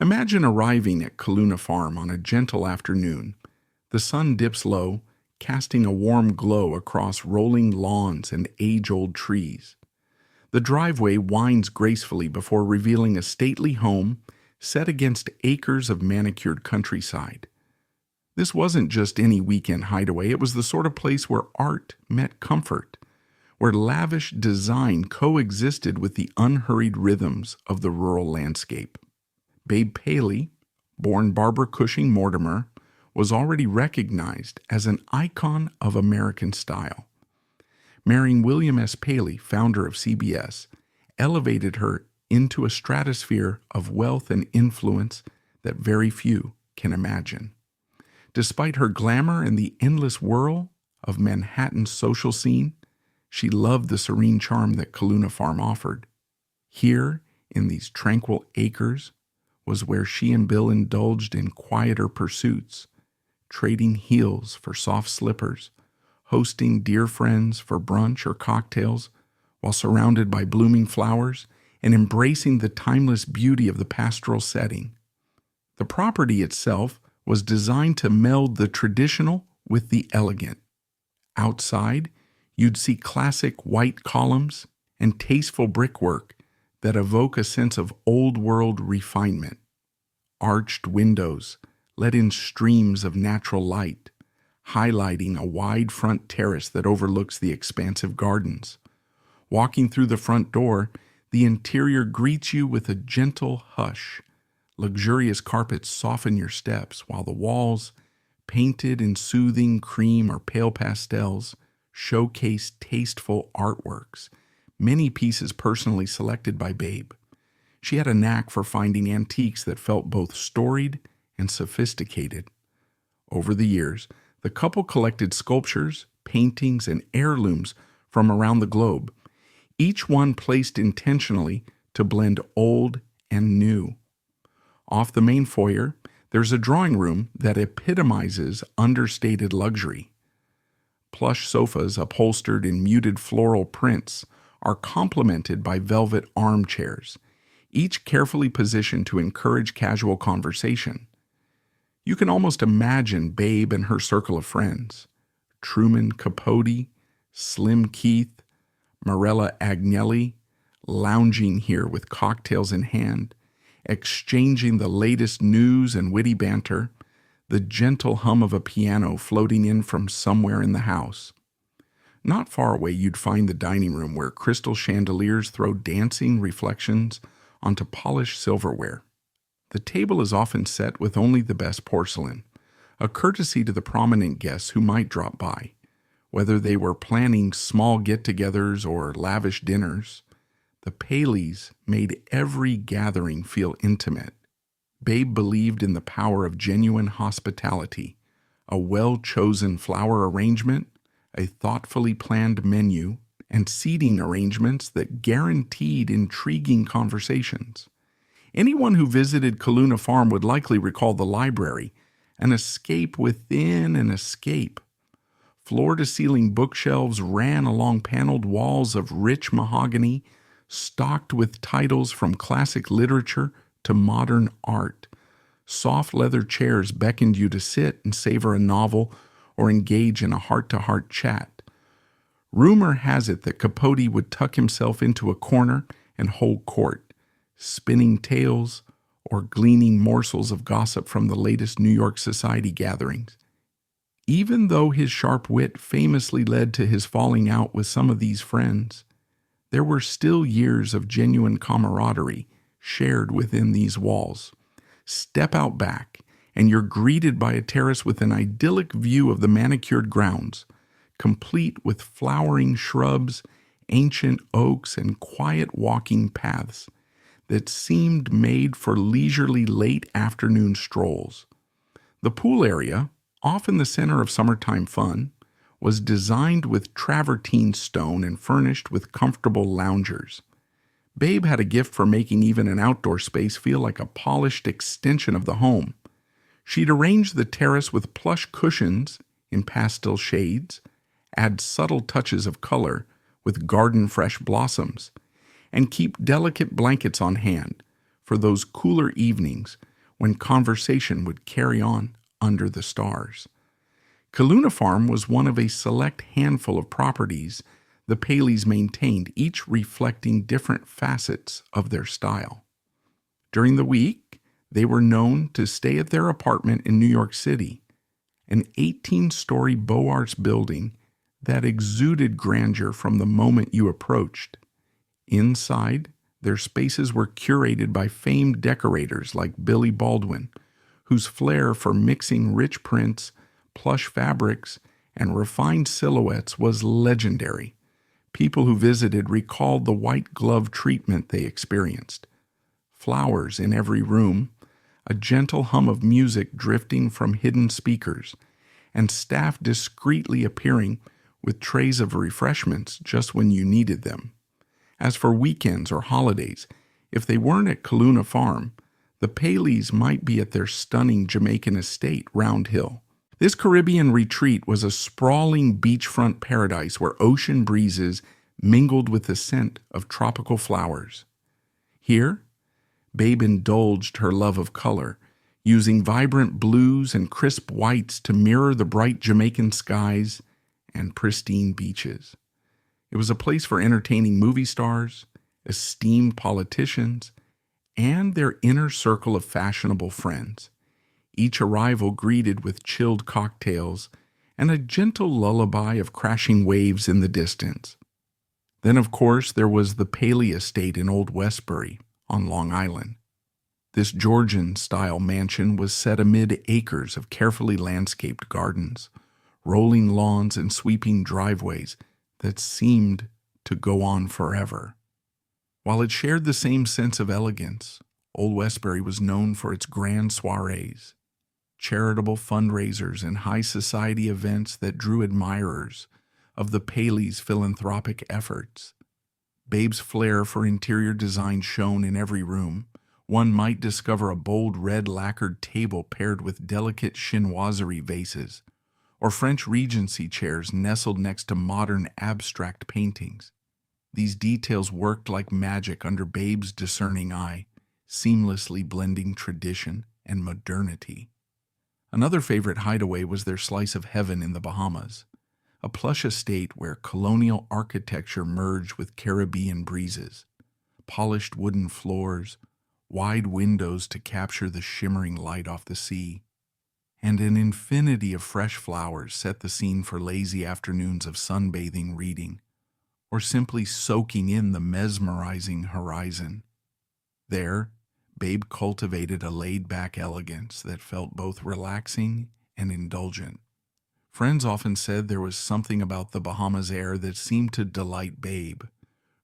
Imagine arriving at Kiluna Farm on a gentle afternoon. The sun dips low, casting a warm glow across rolling lawns and age-old trees. The driveway winds gracefully before revealing a stately home set against acres of manicured countryside. This wasn't just any weekend hideaway, it was the sort of place where art met comfort, where lavish design coexisted with the unhurried rhythms of the rural landscape. Babe Paley, born Barbara Cushing Mortimer, was already recognized as an icon of American style. Marrying William S. Paley, founder of CBS, elevated her into a stratosphere of wealth and influence that very few can imagine. Despite her glamour and the endless whirl of Manhattan's social scene, she loved the serene charm that Kiluna Farm offered. Here, in these tranquil acres, was where she and Bill indulged in quieter pursuits, trading heels for soft slippers, hosting dear friends for brunch or cocktails, while surrounded by blooming flowers and embracing the timeless beauty of the pastoral setting. The property itself was designed to meld the traditional with the elegant. Outside, you'd see classic white columns and tasteful brickwork that evoke a sense of old-world refinement. Arched windows let in streams of natural light, highlighting a wide front terrace that overlooks the expansive gardens. Walking through the front door, the interior greets you with a gentle hush. Luxurious carpets soften your steps, while the walls, painted in soothing cream or pale pastels, showcase tasteful artworks, many pieces personally selected by Babe. She had a knack for finding antiques that felt both storied and sophisticated. Over the years, the couple collected sculptures, paintings, and heirlooms from around the globe, each one placed intentionally to blend old and new. Off the main foyer, there's a drawing room that epitomizes understated luxury. Plush sofas upholstered in muted floral prints are complemented by velvet armchairs, each carefully positioned to encourage casual conversation. You can almost imagine Babe and her circle of friends, Truman Capote, Slim Keith, Marella Agnelli, lounging here with cocktails in hand, exchanging the latest news and witty banter, the gentle hum of a piano floating in from somewhere in the house. Not far away you'd find the dining room where crystal chandeliers throw dancing reflections onto polished silverware. The table is often set with only the best porcelain, a courtesy to the prominent guests who might drop by. Whether they were planning small get-togethers or lavish dinners, the Paleys made every gathering feel intimate. Babe believed in the power of genuine hospitality, a well-chosen flower arrangement, a thoughtfully planned menu, and seating arrangements that guaranteed intriguing conversations. Anyone who visited Kiluna Farm would likely recall the library, an escape within an escape. Floor-to-ceiling bookshelves ran along paneled walls of rich mahogany, stocked with titles from classic literature to modern art. Soft leather chairs beckoned you to sit and savor a novel or engage in a heart-to-heart chat. Rumor has it that Capote would tuck himself into a corner and hold court, spinning tales or gleaning morsels of gossip from the latest New York society gatherings. Even though his sharp wit famously led to his falling out with some of these friends, there were still years of genuine camaraderie shared within these walls. Step out back, and you're greeted by a terrace with an idyllic view of the manicured grounds, complete with flowering shrubs, ancient oaks, and quiet walking paths that seemed made for leisurely late afternoon strolls. The pool area, often the center of summertime fun, was designed with travertine stone and furnished with comfortable loungers. Babe had a gift for making even an outdoor space feel like a polished extension of the home. She'd arrange the terrace with plush cushions in pastel shades, add subtle touches of color with garden-fresh blossoms, and keep delicate blankets on hand for those cooler evenings when conversation would carry on under the stars. Kiluna Farm was one of a select handful of properties the Paleys maintained, each reflecting different facets of their style. During the week, they were known to stay at their apartment in New York City, an 18-story Beaux Arts building that exuded grandeur from the moment you approached. Inside, their spaces were curated by famed decorators like Billy Baldwin, whose flair for mixing rich prints, plush fabrics, and refined silhouettes was legendary. People who visited recalled the white glove treatment they experienced. Flowers in every room, a gentle hum of music drifting from hidden speakers, and staff discreetly appearing with trays of refreshments just when you needed them. As for weekends or holidays, if they weren't at Kiluna Farm, the Paleys might be at their stunning Jamaican estate, Round Hill. This Caribbean retreat was a sprawling beachfront paradise where ocean breezes mingled with the scent of tropical flowers. Here, Babe indulged her love of color, using vibrant blues and crisp whites to mirror the bright Jamaican skies and pristine beaches. It was a place for entertaining movie stars, esteemed politicians, and their inner circle of fashionable friends, each arrival greeted with chilled cocktails and a gentle lullaby of crashing waves in the distance. Then, of course, there was the Paley estate in Old Westbury on Long Island. This Georgian-style mansion was set amid acres of carefully landscaped gardens, rolling lawns and sweeping driveways that seemed to go on forever. While it shared the same sense of elegance, Old Westbury was known for its grand soirees, charitable fundraisers, and high society events that drew admirers of the Paleys' philanthropic efforts. Babe's flair for interior design shone in every room. One might discover a bold red lacquered table paired with delicate chinoiserie vases, or French Regency chairs nestled next to modern abstract paintings. These details worked like magic under Babe's discerning eye, seamlessly blending tradition and modernity. Another favorite hideaway was their slice of heaven in the Bahamas, a plush estate where colonial architecture merged with Caribbean breezes, polished wooden floors, wide windows to capture the shimmering light off the sea, and an infinity of fresh flowers set the scene for lazy afternoons of sunbathing, reading, or simply soaking in the mesmerizing horizon. There, Babe cultivated a laid-back elegance that felt both relaxing and indulgent. Friends often said there was something about the Bahamas air that seemed to delight Babe.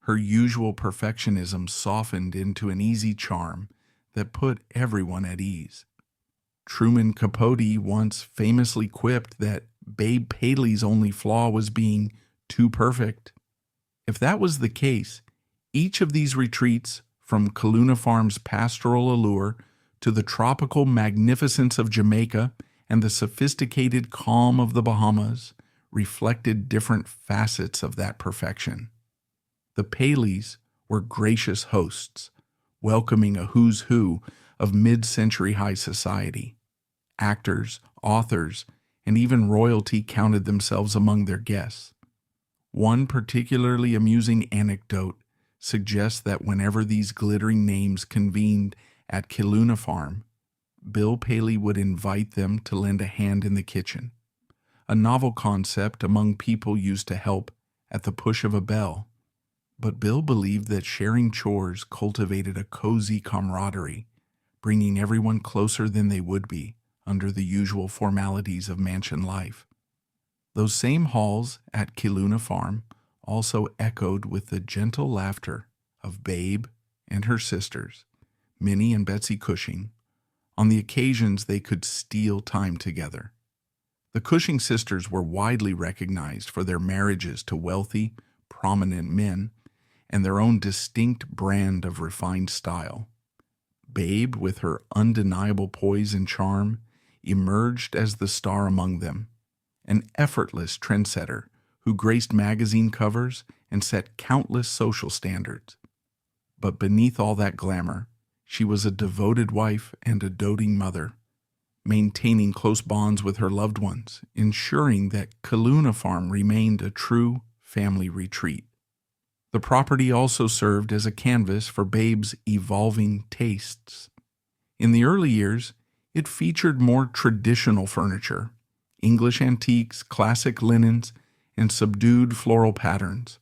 Her usual perfectionism softened into an easy charm that put everyone at ease. Truman Capote once famously quipped that Babe Paley's only flaw was being too perfect. If that was the case, each of these retreats, from Kiluna Farm's pastoral allure to the tropical magnificence of Jamaica and the sophisticated calm of the Bahamas, reflected different facets of that perfection. The Paleys were gracious hosts, welcoming a who's who of mid-century high society. Actors, authors, and even royalty counted themselves among their guests. One particularly amusing anecdote suggests that whenever these glittering names convened at Kiluna Farm, Bill Paley would invite them to lend a hand in the kitchen, a novel concept among people used to help at the push of a bell. But Bill believed that sharing chores cultivated a cozy camaraderie, bringing everyone closer than they would be under the usual formalities of mansion life. Those same halls at Kiluna Farm also echoed with the gentle laughter of Babe and her sisters, Minnie and Betsy Cushing, on the occasions they could steal time together. The Cushing sisters were widely recognized for their marriages to wealthy, prominent men and their own distinct brand of refined style. Babe, with her undeniable poise and charm, emerged as the star among them, an effortless trendsetter who graced magazine covers and set countless social standards. But beneath all that glamour, She was a devoted wife and a doting mother, maintaining close bonds with her loved ones, ensuring that Kiluna Farm remained a true family retreat. The property also served as a canvas for Babe's evolving tastes. In the early years, it featured more traditional furniture, English antiques, classic linens, and subdued floral patterns.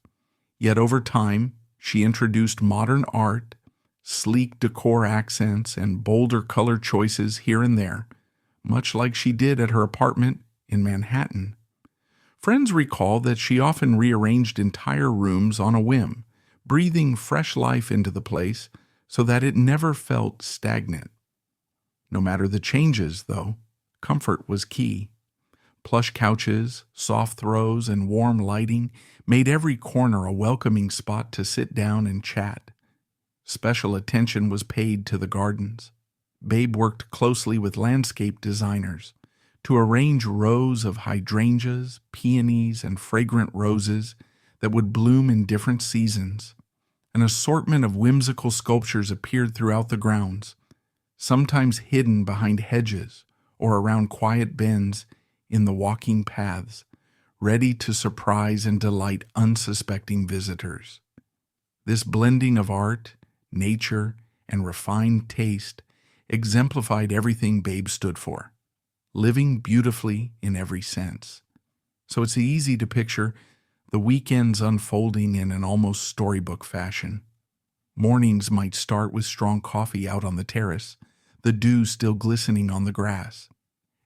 Yet over time, she introduced modern art, sleek decor accents, and bolder color choices here and there, much like she did at her apartment in Manhattan. Friends recall that she often rearranged entire rooms on a whim, breathing fresh life into the place so that it never felt stagnant. No matter the changes, though, comfort was key. Plush couches, soft throws, and warm lighting made every corner a welcoming spot to sit down and chat. Special attention was paid to the gardens. Babe worked closely with landscape designers to arrange rows of hydrangeas, peonies, and fragrant roses that would bloom in different seasons. An assortment of whimsical sculptures appeared throughout the grounds, sometimes hidden behind hedges or around quiet bends in the walking paths, ready to surprise and delight unsuspecting visitors. This blending of art, nature, and refined taste exemplified everything Babe stood for, living beautifully in every sense. So it's easy to picture the weekends unfolding in an almost storybook fashion. Mornings might start with strong coffee out on the terrace, the dew still glistening on the grass.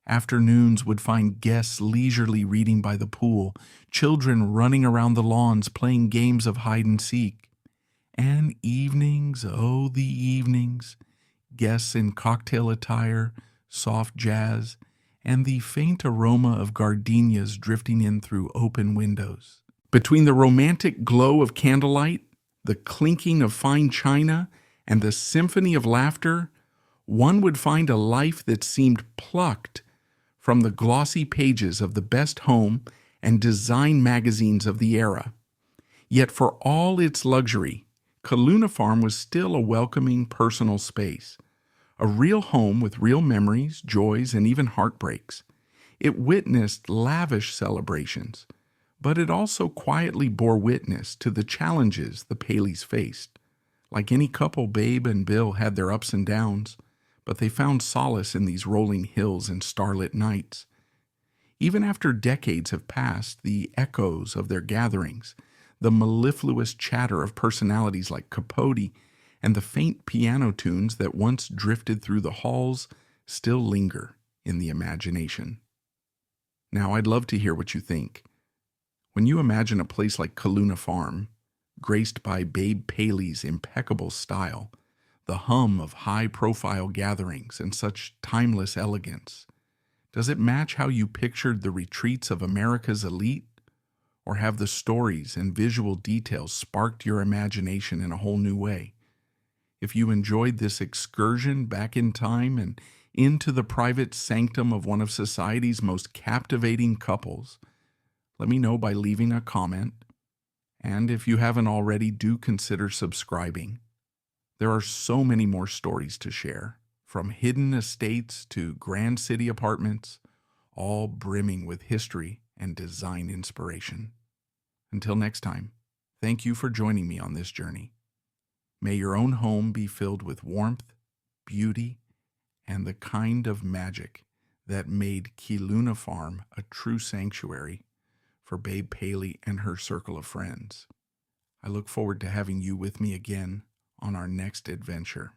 Afternoons would find guests leisurely reading by the pool, children running around the lawns playing games of hide and seek. And evenings, oh the evenings, guests in cocktail attire, soft jazz, and the faint aroma of gardenias drifting in through open windows. Between the romantic glow of candlelight, the clinking of fine china, and the symphony of laughter, one would find a life that seemed plucked from the glossy pages of the best home and design magazines of the era. Yet for all its luxury, Kiluna Farm was still a welcoming personal space, a real home with real memories, joys, and even heartbreaks. It witnessed lavish celebrations, but it also quietly bore witness to the challenges the Paleys faced. Like any couple, Babe and Bill had their ups and downs, but they found solace in these rolling hills and starlit nights. Even after decades have passed, the echoes of their gatherings, the mellifluous chatter of personalities like Capote, and the faint piano tunes that once drifted through the halls still linger in the imagination. Now, I'd love to hear what you think. When you imagine a place like Kiluna Farm, graced by Babe Paley's impeccable style, the hum of high-profile gatherings, and such timeless elegance, does it match how you pictured the retreats of America's elite? Or have the stories and visual details sparked your imagination in a whole new way? If you enjoyed this excursion back in time and into the private sanctum of one of society's most captivating couples, let me know by leaving a comment. And if you haven't already, do consider subscribing. There are so many more stories to share, from hidden estates to grand city apartments, all brimming with history and design inspiration. Until next time, thank you for joining me on this journey. May your own home be filled with warmth, beauty, and the kind of magic that made Kiluna Farm a true sanctuary for Babe Paley and her circle of friends. I look forward to having you with me again on our next adventure.